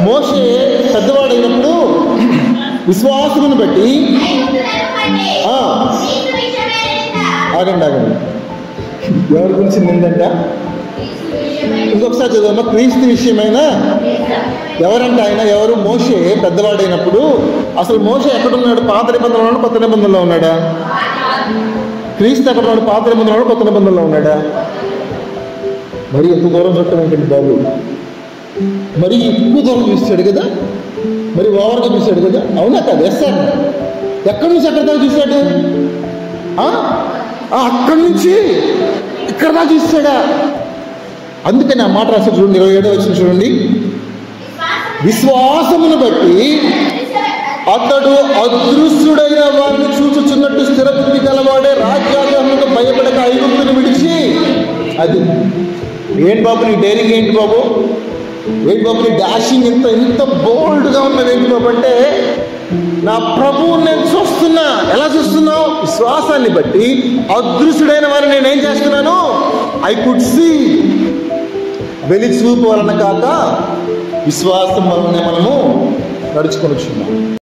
మోషే పెద్దవాడైనప్పుడు విశ్వాసమును బట్టి ఆగండి ఎవరి గురించి నిందంట? ఇంకొకసారి చదవమ్మా. క్రీస్తు విషయమైన ఎవరంటే ఆయన ఎవరు? మోషే పెద్దవాడైనప్పుడు. అసలు మోషే ఎక్కడున్నాడు? పాత నిబంధనలో ఉన్నాడు, కొత్త నిబంధనలో ఉన్నాడా? క్రీస్తు ఎక్కడ ఉన్నాడు? పాత నిబంధనలో, కొత్త నిబంధనలో ఉన్నాడా? మరి ఎంత దూరం చుట్టం ఏంటండి బాబు? మరి ఎక్కువ దూరం చూస్తాడు కదా, మరి ఓవర్గా చూశాడు కదా, అవునా కాదు? Yes sir. ఎక్కడి నుంచి ఎక్కడ దాకా చూశాడు? అక్కడి నుంచి ఇక్కడ దాకా చూస్తాడా? అందుకని ఆ మాట రాశాడు చూడండి, 27వ వచనం చూడండి. విశ్వాసమును బట్టి అతడు అదృశ్యుడైన వారిని చూచుచున్నట్టు స్థిరబుద్ధి గలవాడే రాజ్యాగములకు భయపడక ఐగుప్తుని విడిచి. అది ఏంటి బాబు నీ డైరింగ్? ఏంటి బాబు? ఏంటి బాబు నీ డాషింగ్? ఇంత బోల్డ్గా ఉన్నది ఏంటి బాబు అంటే, నా ప్రభువుని నేను చూస్తున్నా. ఎలా చూస్తున్నావు? విశ్వాసాన్ని బట్టి అదృశ్యుడైన వారిని నేనేం చేస్తున్నాను? I could see. వెలి చూపు వలన కాక విశ్వాసం వలనే మనము నడుచుకొని వచ్చున్నాం.